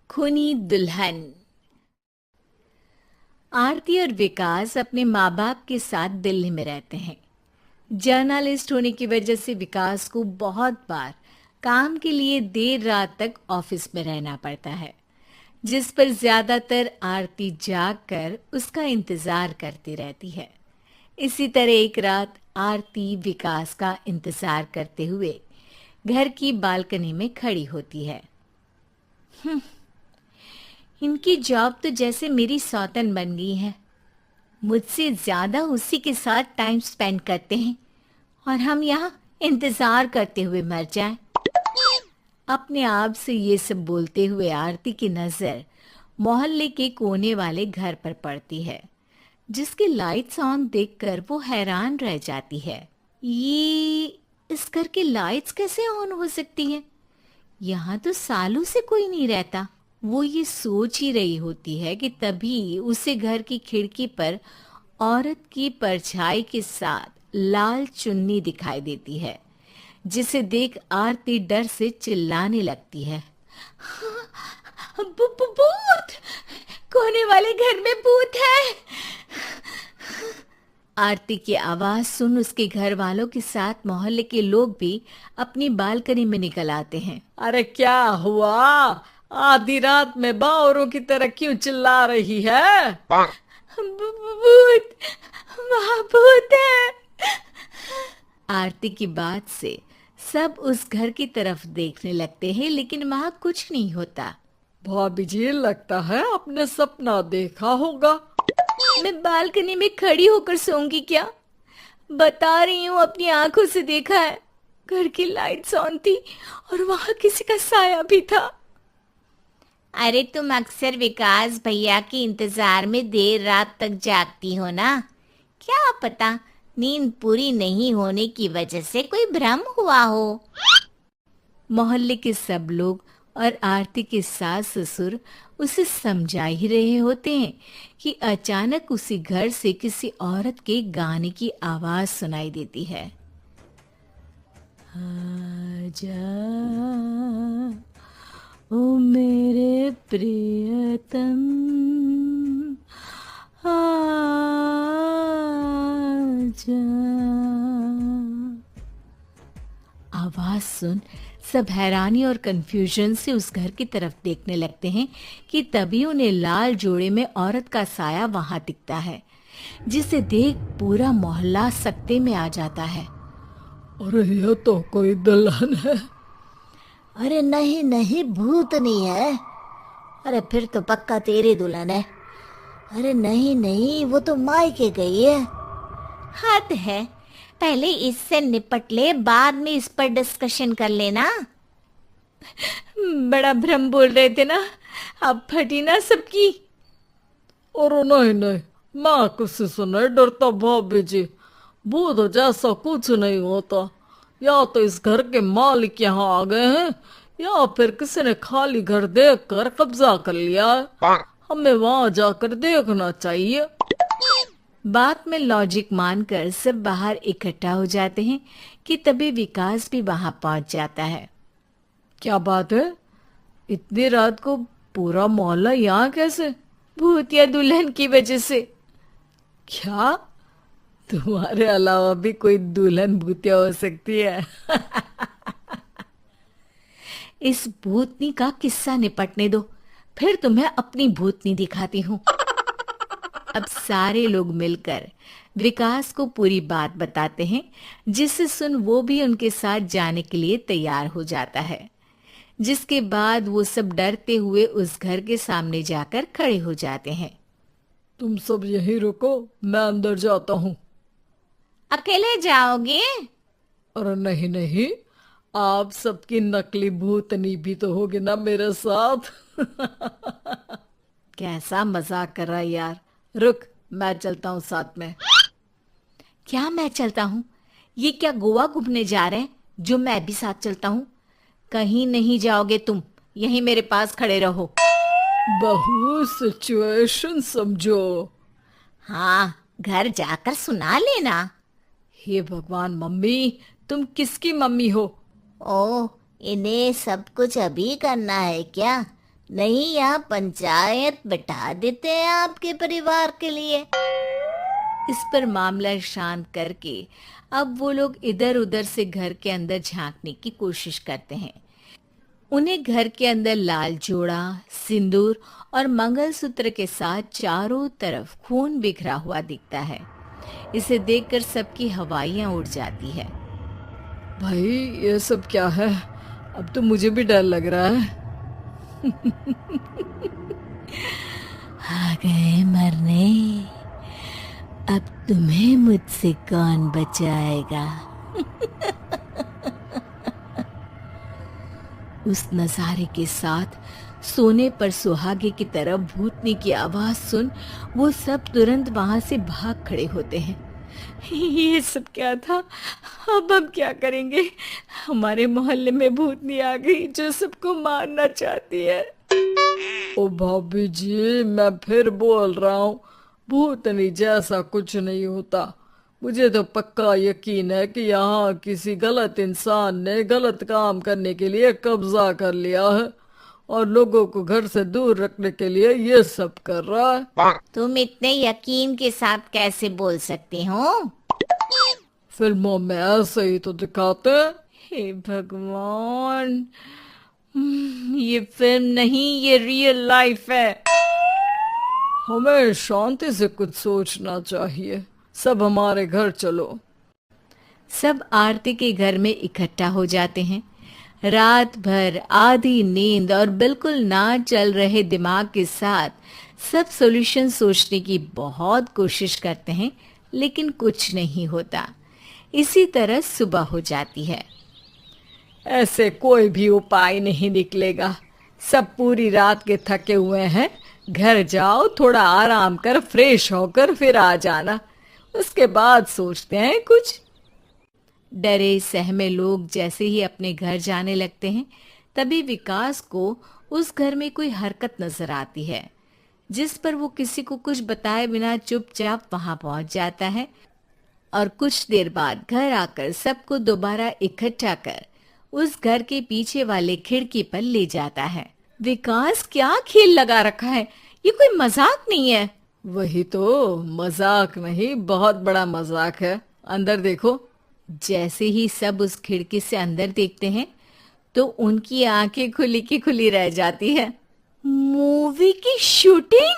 खूनी दुल्हन। आरती और विकास अपने माँ बाप के साथ दिल्ली में रहते हैं। जर्नलिस्ट होने की वजह से विकास को बहुत बार काम के लिए देर रात तक ऑफिस में रहना पड़ता है, जिस पर ज्यादातर आरती जाग कर उसका इंतजार करती रहती है। इसी तरह एक रात आरती विकास का इंतजार करते हुए घर की बालकनी में खड़ी होती है। इनकी जॉब तो जैसे मेरी सौतन बन गई है। मुझसे ज्यादा उसी के साथ टाइम स्पेंड करते हैं और हम यहाँ इंतजार करते हुए मर जाएं। अपने आप से ये सब बोलते हुए आरती की नजर मोहल्ले के कोने वाले घर पर पड़ती है, जिसके लाइट्स ऑन देखकर वो हैरान रह जाती है। ये इस घर की लाइट्स कैसे ऑन हो सकती हैं? यहाँ तो सालों से कोई नहीं रहता। वो ये सोच ही रही होती है कि तभी उसे घर की खिड़की पर औरत की परछाई के साथ लाल चुन्नी दिखाई देती है, जिसे देख आरती डर से चिल्लाने लगती है। भूत! कोने वाले घर में भूत है! आरती की आवाज सुन उसके घर वालों के साथ मोहल्ले के लोग भी अपनी बालकनी में निकल आते हैं। अरे क्या हुआ? आधी रात में बावरों की तरह क्यों चिल्ला रही है? भूत! वहाँ भूत है! आरती की बात से सब उस घर की तरफ देखने लगते हैं, लेकिन वहाँ कुछ नहीं होता। भाभी जी, लगता है आपने सपना देखा होगा। मैं बालकनी में खड़ी होकर सोऊंगी क्या? बता रही हूँ, अपनी आंखों से देखा है। घर की लाइट्स ऑन थी और वहां किसी का साया भी था। अरे तुम अक्सर विकास भैया के इंतजार में देर रात तक जागती हो ना? क्या पता नींद पूरी नहीं होने की वजह से कोई भ्रम हुआ हो। मोहल्ले के सब लोग और आरती के सास ससुर उसे समझा ही रहे होते हैं कि अचानक उसी घर से किसी औरत के गाने की आवाज सुनाई देती है। आजा ओ मेरे प्रियतम, आजा। आवाज सुन सब हैरानी और कंफ्यूजन से उस घर की तरफ देखने लगते हैं कि तभी उन्हें लाल जोड़े में औरत का साया वहां दिखता है, जिसे देख पूरा मोहल्ला सकते में आ जाता है। अरे ये तो कोई दुल्हन है। अरे नहीं नहीं, भूत नहीं है। अरे फिर तो पक्का तेरी दुल्हन है। अरे नहीं नहीं, वो तो मायके गई है। हद है, पहले इससे निपट ले, बाद में इस पर डिस्कशन कर लेना। बड़ा भ्रम बोल रहे थे ना, अब फटी ना सबकी। और नहीं नहीं, मैं किसी से नहीं डरता भाभी जी। भूत जैसा कुछ नहीं होता। या तो इस घर के मालिक यहाँ आ गए हैं, या फिर किसी ने खाली घर देख कर कब्जा कर लिया है। हमें वहां जाकर देखना चाहिए। बात में लॉजिक मानकर सब बाहर इकट्ठा हो जाते हैं कि तभी विकास भी वहां पहुंच जाता है। क्या बात है? इतनी रात को पूरा मोहल्ला यहाँ कैसे? भूत या दुल्हन की वजह से। क्या तुम्हारे अलावा भी कोई दुल्हन भूतिया हो सकती है? इस भूतनी का किस्सा निपटने दो, फिर तुम्हें अपनी भूतनी दिखाती हूँ। अब सारे लोग मिलकर विकास को पूरी बात बताते हैं, जिसे सुन वो भी उनके साथ जाने के लिए तैयार हो जाता है। जिसके बाद वो सब डरते हुए उस घर के सामने जाकर खड़े हो जाते हैं। तुम सब यहीं रुको, मैं अंदर जाता हूँ। अकेले जाओगे? अरे नहीं नहीं, आप सबकी नकली भूतनी भी तो होगी ना मेरे साथ। कैसा मजाक कर रहा है यार। रुक, मैं चलता हूँ साथ में। क्या मैं चलता हूँ? ये क्या गोवा घूमने जा रहे हैं जो मैं भी साथ चलता हूँ? कहीं नहीं जाओगे तुम, यहीं मेरे पास खड़े रहो। बहू, सिचुएशन समझो। हाँ, घर जाकर सुना लेना। हे भगवान, मम्मी तुम किसकी मम्मी हो? ओह, इन्हें सब कुछ अभी करना है क्या? नहीं यहाँ पंचायत बैठा देते हैं आपके परिवार के लिए। इस पर मामला शांत करके अब वो लोग इधर उधर से घर के अंदर झांकने की कोशिश करते हैं। उन्हें घर के अंदर लाल जोड़ा, सिंदूर और मंगलसूत्र के साथ चारों तरफ खून बिखरा हुआ दिखता है। इसे देखकर सबकी हवाइयां उड़ जाती है। भाई ये सब क्या है? अब तो मुझे भी डर लग रहा है। आ गए मरने, अब तुम्हें मुझसे कौन बचाएगा? उस नजारे के साथ सोने पर सुहागे की तरह भूतनी की आवाज सुन वो सब तुरंत वहां से भाग खड़े होते हैं। ये सब क्या था? अब हम क्या करेंगे? हमारे मोहल्ले में भूतनी आ गई जो सबको मारना चाहती है। ओ भाभी जी, मैं फिर बोल रहा हूँ, भूतनी जैसा कुछ नहीं होता। मुझे तो पक्का यकीन है कि यहाँ किसी गलत इंसान ने गलत काम करने के लिए कब्जा कर लिया है और लोगों को घर से दूर रखने के लिए ये सब कर रहा है। तुम इतने यकीन के साथ कैसे बोल सकते हो? फिल्मों में ऐसे ही तो दिखाते हैं। हे भगवान, ये फिल्म नहीं, ये रियल लाइफ है। हमें शांति से कुछ सोचना चाहिए। सब हमारे घर चलो। सब आरती के घर में इकट्ठा हो जाते हैं। रात भर आधी नींद और बिल्कुल ना चल रहे दिमाग के साथ सब सॉल्यूशन सोचने की बहुत कोशिश करते हैं, लेकिन कुछ नहीं होता। इसी तरह सुबह हो जाती है। ऐसे कोई भी उपाय नहीं निकलेगा। सब पूरी रात के थके हुए हैं। घर जाओ, थोड़ा आराम कर, फ्रेश होकर फिर आ जाना। उसके बाद सोचते हैं कुछ। डरे सहमे लोग जैसे ही अपने घर जाने लगते हैं, तभी विकास को उस घर में कोई हरकत नजर आती है, जिस पर वो किसी को कुछ बताए बिना चुपचाप वहां पहुंच जाता है और कुछ देर बाद घर आकर सबको दोबारा इकट्ठा कर उस घर के पीछे वाले खिड़की पर ले जाता है। विकास, क्या खेल लगा रखा है? ये कोई मजाक नहीं है। वही तो, मजाक नहीं, बहुत बड़ा मजाक है। अंदर देखो। जैसे ही सब उस खिड़की से अंदर देखते हैं तो उनकी आंखें खुली की खुली रह जाती है। मूवी की शूटिंग!